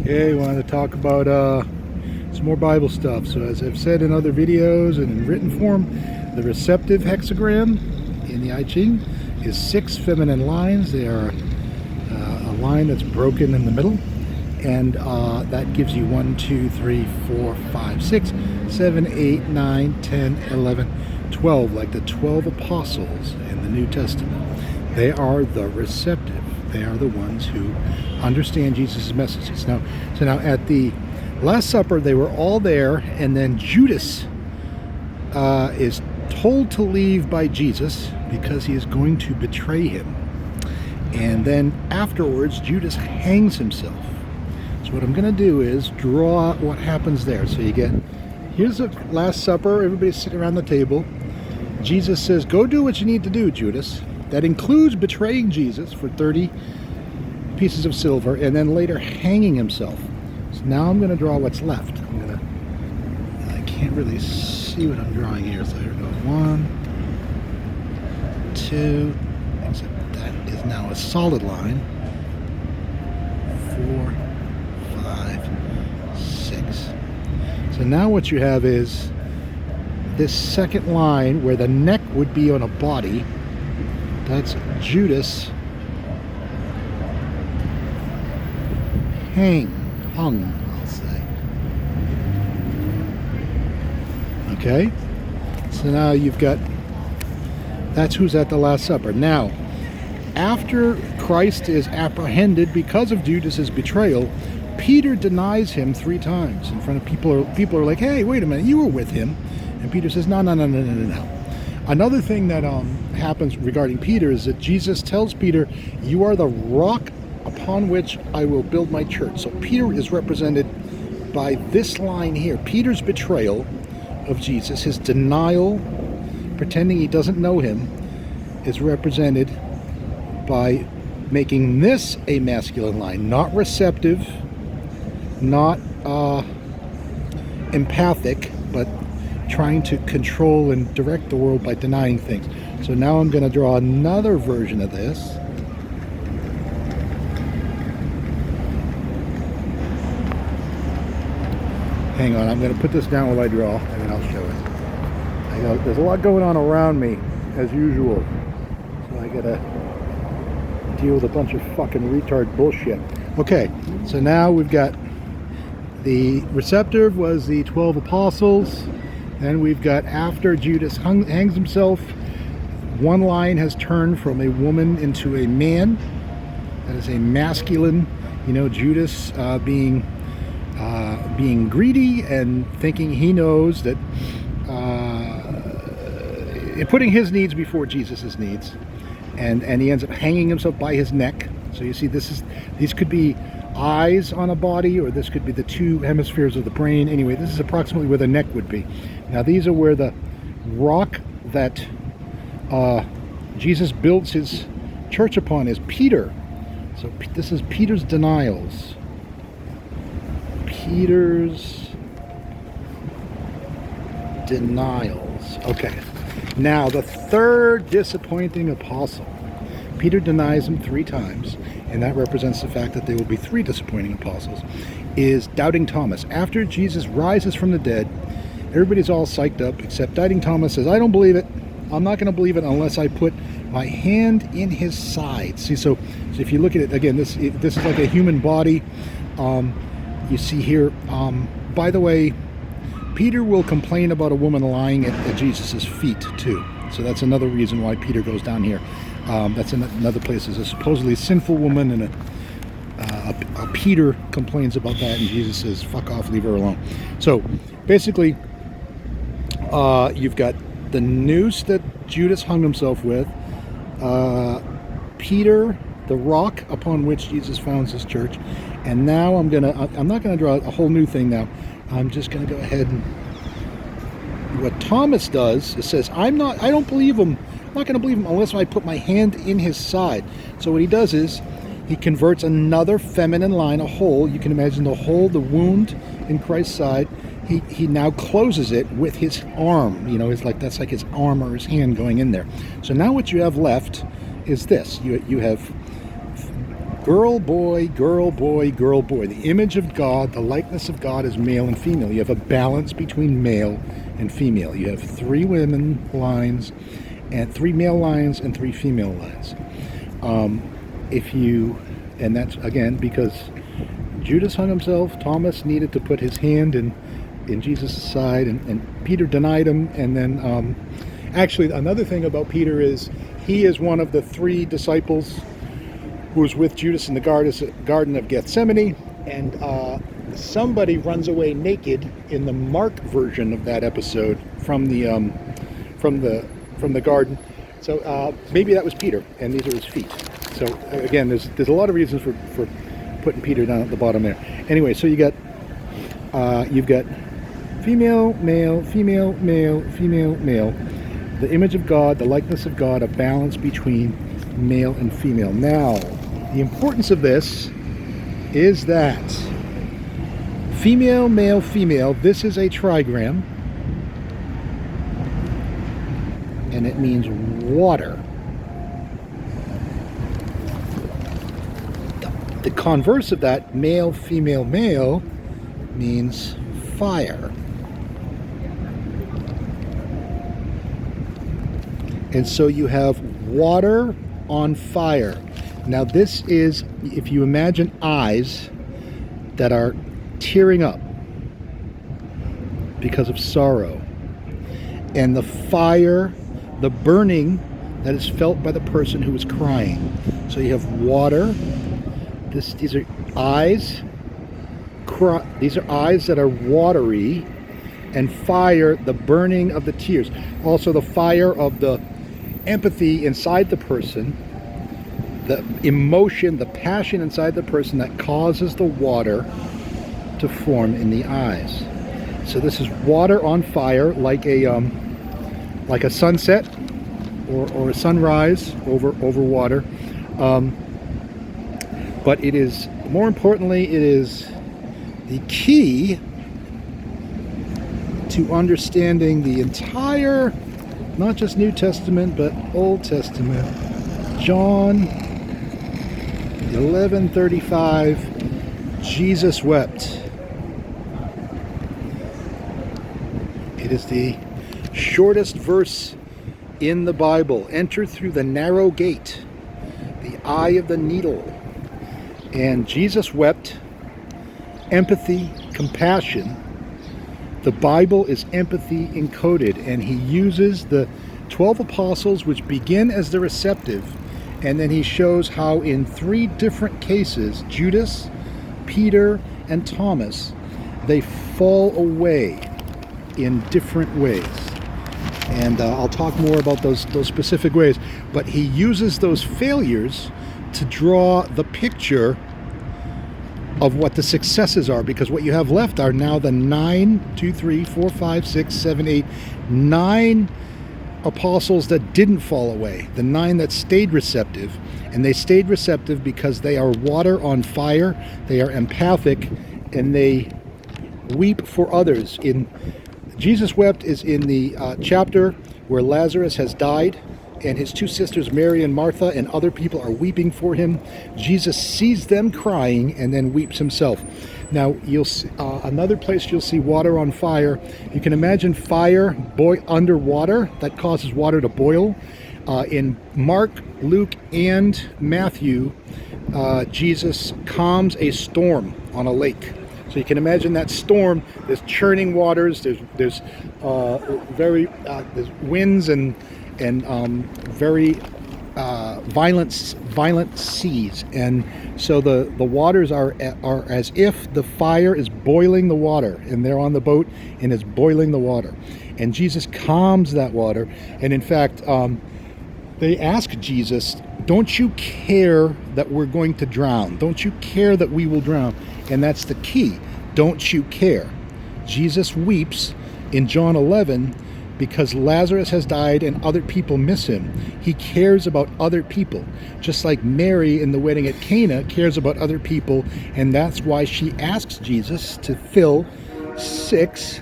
Okay, wanted to talk about some more Bible stuff. So as I've said in other videos and in written form, the receptive hexagram in the I Ching is 6 feminine lines. They are a line that's broken in the middle, and that gives you 1, 2, 3, 4, 5, 6, 7, 8, 9, 10, 11, 12, like the 12 apostles in the New Testament. They are the receptive. They are the ones who understand Jesus' messages. So now at the Last Supper, they were all there, and then Judas is told to leave by Jesus because he is going to betray him. And then afterwards, Judas hangs himself. So what I'm going to do is draw what happens there. So you get, here's the Last Supper, everybody's sitting around the table. Jesus says, go do what you need to do, Judas. That includes betraying Jesus for 30 pieces of silver and then later hanging himself. So now I'm going to draw what's left. I can't really see what I'm drawing here. So here we go. 1, 2, except that is now a solid line. 4, 5, 6. So now what you have is this second line where the neck would be on a body. That's Judas hung, I'll say. Okay? So now you've got, that's who's at the Last Supper. Now, after Christ is apprehended because of Judas's betrayal, Peter denies him 3 times in front of people. People are like, hey, wait a minute, you were with him. And Peter says, no. Another thing that happens regarding Peter is that Jesus tells Peter, you are the rock upon which I will build my church. So Peter is represented by this line here. Peter's betrayal of Jesus, his denial, pretending he doesn't know him, is represented by making this a masculine line, not receptive, not empathic, but trying to control and direct the world by denying things. So now I'm going to draw another version of this. Hang on, I'm going to put this down while I draw, and then I'll show it. There's a lot going on around me, as usual. So I got to deal with a bunch of fucking retard bullshit. Okay, so now we've got the receptive was the 12 apostles. Then we've got after Judas hangs himself, one line has turned from a woman into a man. That is a masculine, Judas being greedy and thinking he knows that, putting his needs before Jesus's needs, and he ends up hanging himself by his neck. So you see, these could be eyes on a body, or this could be the 2 hemispheres of the brain. Anyway, this is approximately where the neck would be. Now these are where the rock that Jesus builds his church upon is Peter. So this is Peter's denials. Peter's denials. Okay. Now the third disappointing apostle. Peter denies him 3 times, and that represents the fact that there will be 3 disappointing apostles, is Doubting Thomas. After Jesus rises from the dead, everybody's all psyched up, except Doubting Thomas says, I don't believe it. I'm not going to believe it unless I put my hand in his side. See, so if you look at it, again, this is like a human body. You see here, by the way, Peter will complain about a woman lying at Jesus' feet, too. So that's another reason why Peter goes down here. That's another place. There's a supposedly sinful woman, and a Peter complains about that, and Jesus says, fuck off, leave her alone. So basically, you've got the noose that Judas hung himself with, Peter, the rock upon which Jesus founds his church, and now I'm not gonna draw a whole new thing now. I'm just gonna go ahead and what Thomas does is says, I don't believe him. I'm not going to believe him unless I put my hand in his side. So what he does is he converts another feminine line, a hole. You can imagine the hole, the wound in Christ's side. He now closes it with his arm. It's like that's like his arm or his hand going in there. So now what you have left is this. You have Girl, boy, girl, boy, girl, boy. The image of God, the likeness of God is male and female. You have a balance between male and female. You have 3 women lines, and 3 male lines and 3 female lines. And that's again because Judas hung himself. Thomas needed to put his hand in Jesus' side, and Peter denied him. And then, actually, another thing about Peter is he is one of the 3 disciples who was with Judas in the Garden of Gethsemane, and somebody runs away naked in the Mark version of that episode from the garden. So maybe that was Peter, and these are his feet. So again, there's a lot of reasons for putting Peter down at the bottom there. Anyway, so you've got female, male, female, male, female, male. The image of God, the likeness of God, a balance between male and female. Now, the importance of this is that female, male, female, this is a trigram, and it means water. The converse of that, male, female, male, means fire. And so you have water on fire. Now this is, if you imagine eyes that are tearing up because of sorrow, and the fire, the burning that is felt by the person who is crying. So you have water. These are eyes. These are eyes that are watery, and fire, the burning of the tears. Also the fire of the empathy inside the person, the emotion, the passion inside the person that causes the water to form in the eyes. So this is water on fire, like a sunset or a sunrise over water. But it is, more importantly, it is the key to understanding the entire, not just New Testament, but Old Testament. John 11:35, Jesus wept. It is the shortest verse in the Bible. Enter through the narrow gate, the eye of the needle. And Jesus wept. Empathy, compassion. The Bible is empathy encoded, and he uses the 12 apostles, which begin as the receptive, and then he shows how in 3 different cases, Judas, Peter, and Thomas, they fall away in different ways. And I'll talk more about those specific ways, but he uses those failures to draw the picture of what the successes are, because what you have left are now the 9 apostles that didn't fall away, the 9 that stayed receptive. And they stayed receptive because they are water on fire, they are empathic, and they weep for others. In Jesus wept is in the chapter where Lazarus has died, and his 2 sisters, Mary and Martha, and other people are weeping for him. Jesus sees them crying and then weeps himself. Now, you'll see, another place you'll see water on fire. You can imagine fire underwater that causes water to boil. In Mark, Luke, and Matthew, Jesus calms a storm on a lake. So you can imagine that storm. There's churning waters. There's winds and very violent seas, and so the waters are as if the fire is boiling the water, and they're on the boat and it's boiling the water, and Jesus calms that water. And in fact, they ask Jesus, "Don't you care that we're going to drown? Don't you care that we will drown?" And that's the key. Don't you care? Jesus weeps in John 11 because Lazarus has died and other people miss him. He cares about other people, just like Mary in the wedding at Cana cares about other people, and that's why she asks Jesus to fill 6.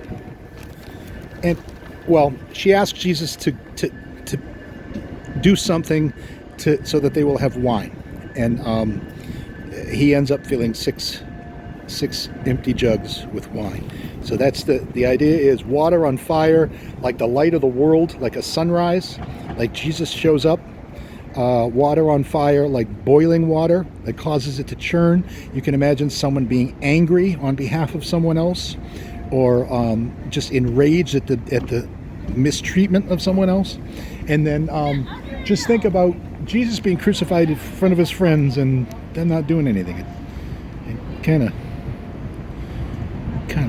And well, she asks Jesus to do something so that they will have wine. And he ends up filling six empty jugs with wine. So that's the idea is water on fire, like the light of the world, like a sunrise, like Jesus shows up. Water on fire, like boiling water that causes it to churn. You can imagine someone being angry on behalf of someone else, or just enraged at the mistreatment of someone else. And then just think about Jesus being crucified in front of his friends and them not doing anything. It kind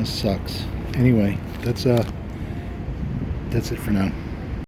of sucks. Anyway, that's it for now.